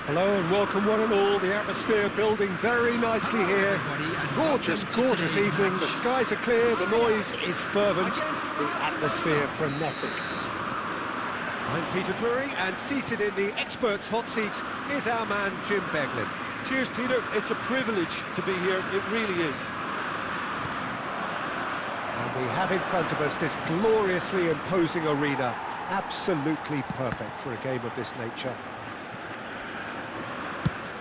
Hello and welcome one and all. The atmosphere building very nicely here. Gorgeous, gorgeous evening. The skies are clear, the noise is fervent, the atmosphere frenetic. I'm Peter Drury, and seated in the experts' hot seat is our man Jim Beglin. Cheers, Peter. It's a privilege to be here. It really is. And we have in front of us this gloriously imposing arena. Absolutely perfect for a game of this nature.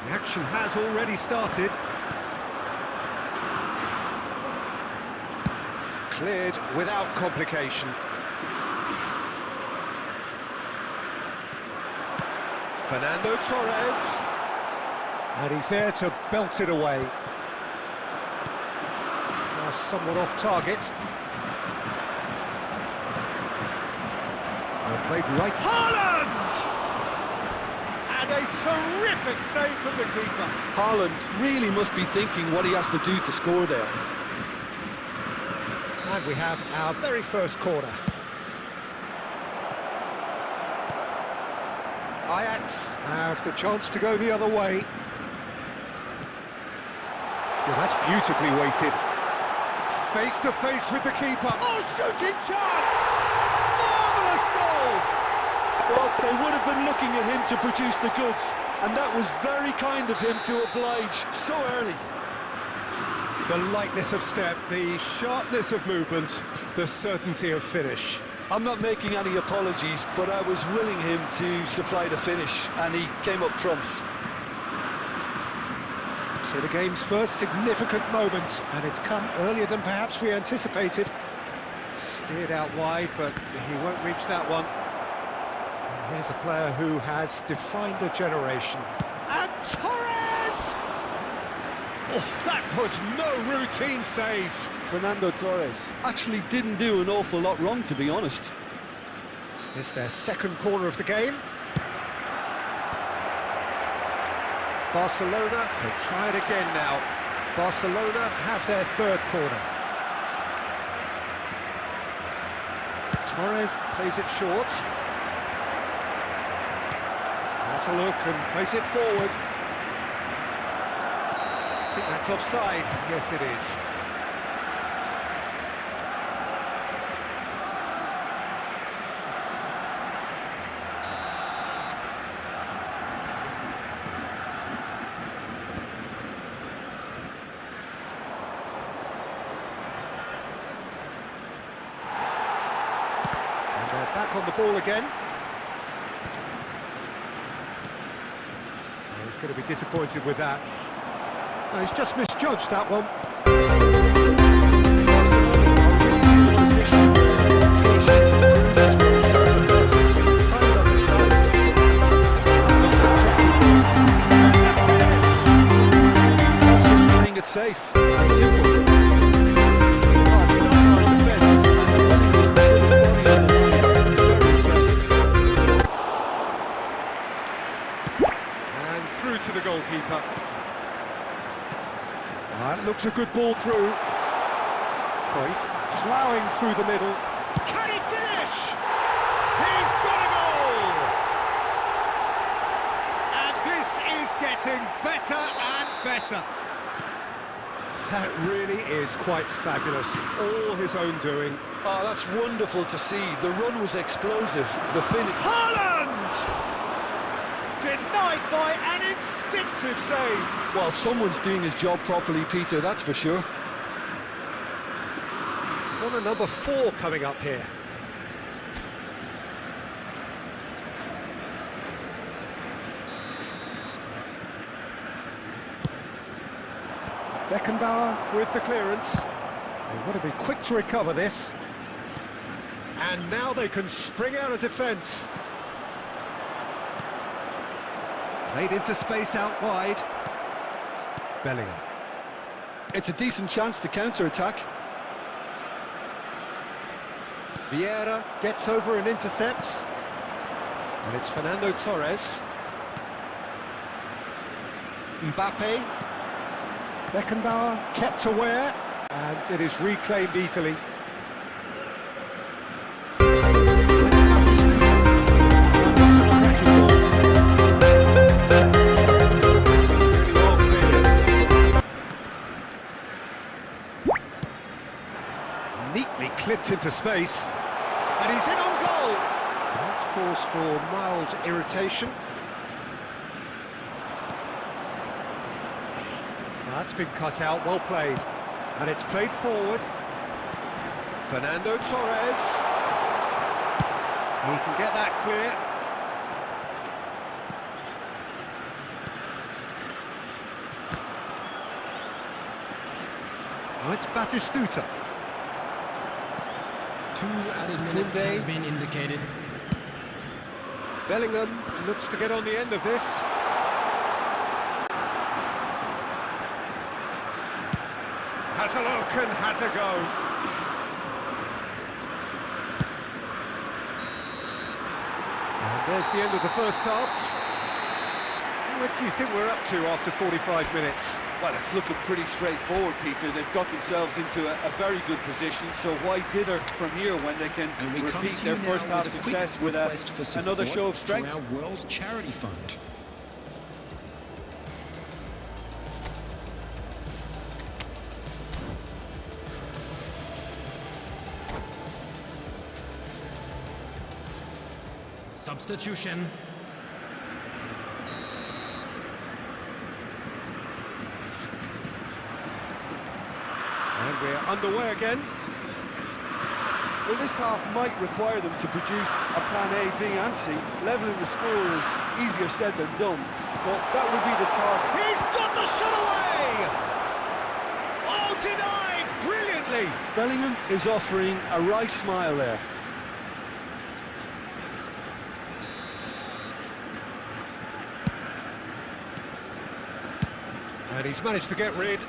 The action has already started. Cleared without complication. Fernando Torres. And he's there to belt it away. Now somewhat off target. Well played right. Haaland! And a terrific save from the keeper. Haaland really must be thinking what he has to do to score there. And we have our very first corner. Ajax have the chance to go the other way. Well, that's beautifully weighted. Face to face with the keeper. Oh, shooting chance! Marvellous goal! Well, they would have been looking at him to produce the goods, and that was very kind of him to oblige so early. The lightness of step, the sharpness of movement, the certainty of finish. I'm not making any apologies, but I was willing him to supply the finish, and he came up trumps. So the game's first significant moment, and it's come earlier than perhaps we anticipated. Steered out wide, but he won't reach that one. And here's a player who has defined a generation. And Torres! Oh, that was no routine save. Fernando Torres actually didn't do an awful lot wrong, to be honest. It's their second corner of the game. Barcelona can try it again now. Barcelona have their third corner. Torres plays it short. Has a look and plays it forward. I think that's offside. Yes, it is. Back on the ball again. Oh, he's going to be disappointed with that. No, he's just misjudged that one. That's just playing it safe. Simple. To the goalkeeper. That looks a good ball through. Cruyff ploughing through the middle. Can he finish? He's got a goal! And this is getting better and better. That really is quite fabulous. All his own doing. Oh, that's wonderful to see. The run was explosive. The finish. Haaland! Denied by an instinctive save. Well, someone's doing his job properly, Peter, that's for sure. Corner number 4 coming up here. Beckenbauer with the clearance. They want to be quick to recover this. And now they can spring out of defence. Played into space out wide. Bellingham. It's a decent chance to counter-attack. Vieira gets over and intercepts. And it's Fernando Torres. Mbappe. Beckenbauer kept aware, and it is reclaimed easily. Whipped into space. And he's in on goal! That's cause for mild irritation. That's been cut out, well played. And it's played forward. Fernando Torres. He can get that clear. Oh, it's Batistuta. 2 added minutes has been indicated. Bellingham looks to get on the end of this. Has a look and has a go. And there's the end of the first half. What do you think we're up to after 45 minutes? Well, it's looking pretty straightforward, Peter. They've got themselves into a very good position, so why dither from here when they can repeat their first half success with another show of strength? Our World Charity Fund. Substitution. And we're underway again. Well, this half might require them to produce a plan A, B and C. Levelling the score is easier said than done, but that would be the target. He's got the shot away! Oh, denied brilliantly! Bellingham is offering a right smile there. And he's managed to get rid.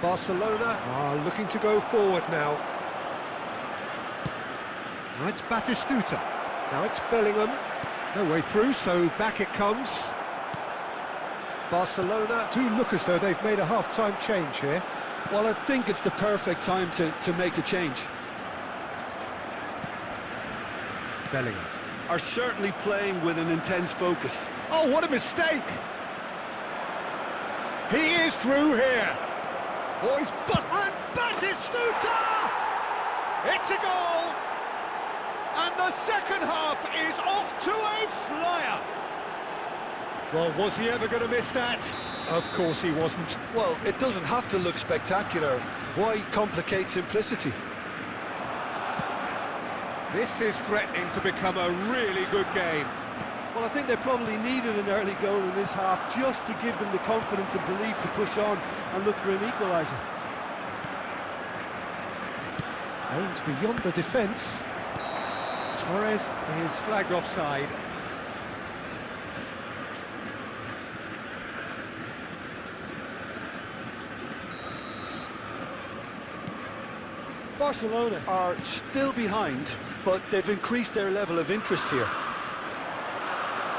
Barcelona are looking to go forward now. Now it's Batistuta. Now it's Bellingham. No way through, so back it comes. Barcelona do look as though they've made a half-time change here. Well, I think it's the perfect time to make a change. Bellingham. Are certainly playing with an intense focus. Oh, what a mistake! He is through here. Oh, he's and Batistuta! It's a goal! And the second half is off to a flyer. Well, was he ever going to miss that? Of course he wasn't. Well, it doesn't have to look spectacular. Why complicate simplicity? This is threatening to become a really good game. Well, I think they probably needed an early goal in this half just to give them the confidence and belief to push on and look for an equaliser. Aimed beyond the defence. Torres is flagged offside. Barcelona are still behind, but they've increased their level of interest here.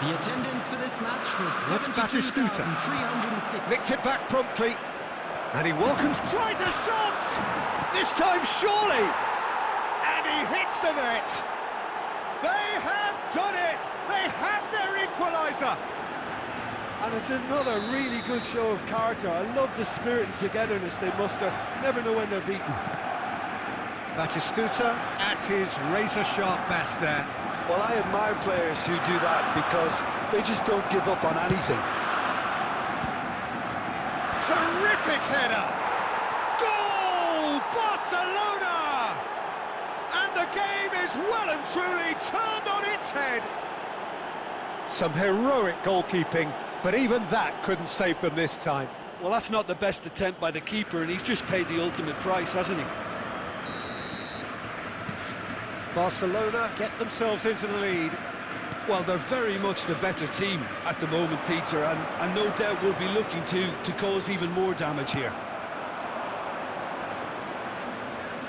The attendance for this match was That's Batistuta. 72,306. Nicked it back promptly. And he welcomes, tries a shot! This time surely! And he hits the net! They have done it! They have their equaliser! And it's another really good show of character. I love the spirit and togetherness they muster. Never know when they're beaten. Batistuta at his razor-sharp best there. Well, I admire players who do that because they just don't give up on anything. Terrific header! Goal! Barcelona! And the game is well and truly turned on its head. Some heroic goalkeeping, but even that couldn't save them this time. Well, that's not the best attempt by the keeper, and he's just paid the ultimate price, hasn't he? Barcelona get themselves into the lead. Well, they're very much the better team at the moment, Peter, and no doubt will be looking to cause even more damage here.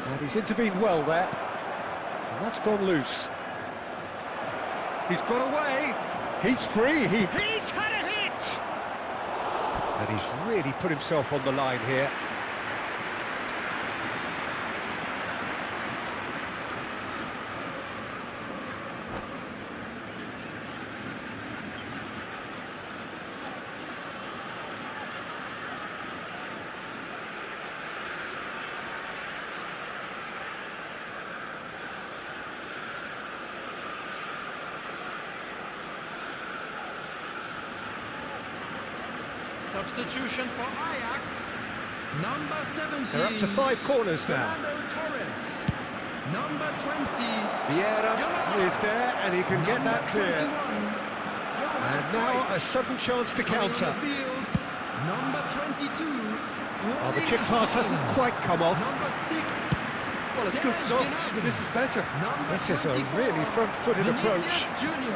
And he's intervened well there. And that's gone loose. He's got away. He's free. He's had a hit! And he's really put himself on the line here. Substitution for Ajax. Number 17. They're up to 5 corners now. Fernando Torres. Number 20. Vieira is there, and he can get that clear. 21, And now a sudden chance to counter. Number 22. Well, the chip pass hasn't quite come off. Number 6. Well, it's good stuff. This is better. This is a really front-footed approach.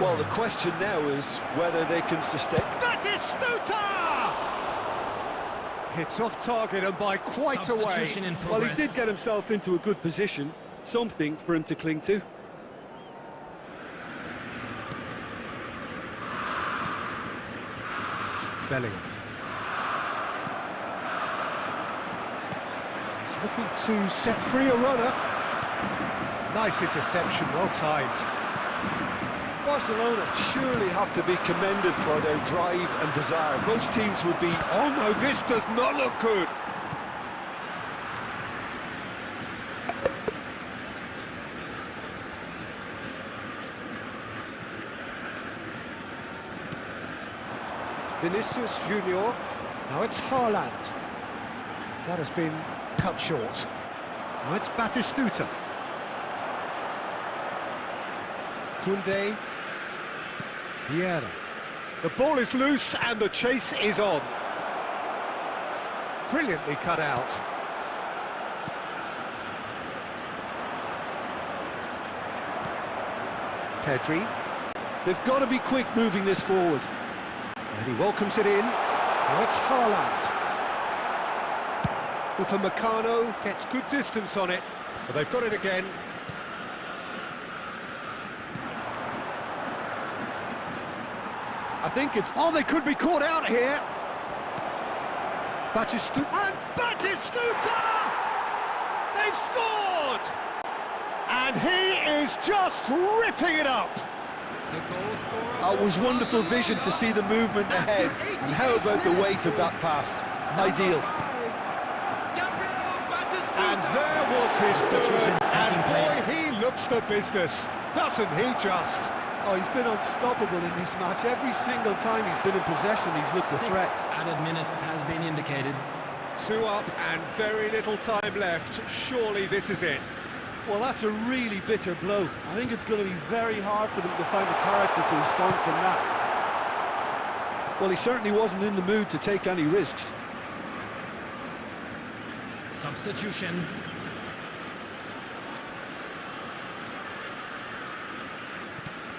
Well, the question now is whether they can sustain. Batistuta! It's off target and by quite a way. Well, he did get himself into a good position. Something for him to cling to. Bellingham. He's looking to set free a runner. Nice interception, well timed. Barcelona surely have to be commended for their drive and desire. Most teams would be... Oh no, this does not look good. Vinicius Junior. Now it's Haaland. That has been cut short. Now it's Batistuta. Koundé. Vieira. The ball is loose and the chase is on. Brilliantly cut out. Pedri. They've got to be quick moving this forward. And he welcomes it in. Now it's Haaland. Upamecano gets good distance on it, but they've got it again. I think it's... Oh, they could be caught out here. Batistuta. And Batistuta! They've scored! And he is just ripping it up. It was wonderful vision to see the movement ahead. And how about the weight of that pass? Ideal. And there was his third. And boy, he looks the business. Doesn't he just? Oh, he's been unstoppable in this match. Every single time he's been in possession, he's looked a threat. Added minutes has been indicated. 2 up and very little time left. Surely this is it. Well, that's a really bitter blow. I think it's going to be very hard for them to find the character to respond from that. Well, he certainly wasn't in the mood to take any risks. Substitution.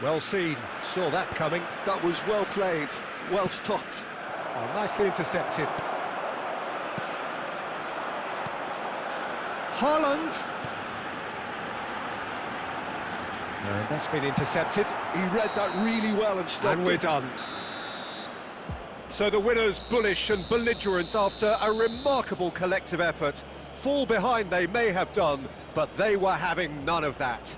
Well seen. Saw that coming. That was well played, well stopped. Oh, nicely intercepted. Haaland. And that's been intercepted. He read that really well and stopped And we're it. done. So the winners bullish and belligerent after a remarkable collective effort. Fall behind they may have done, but they were having none of that.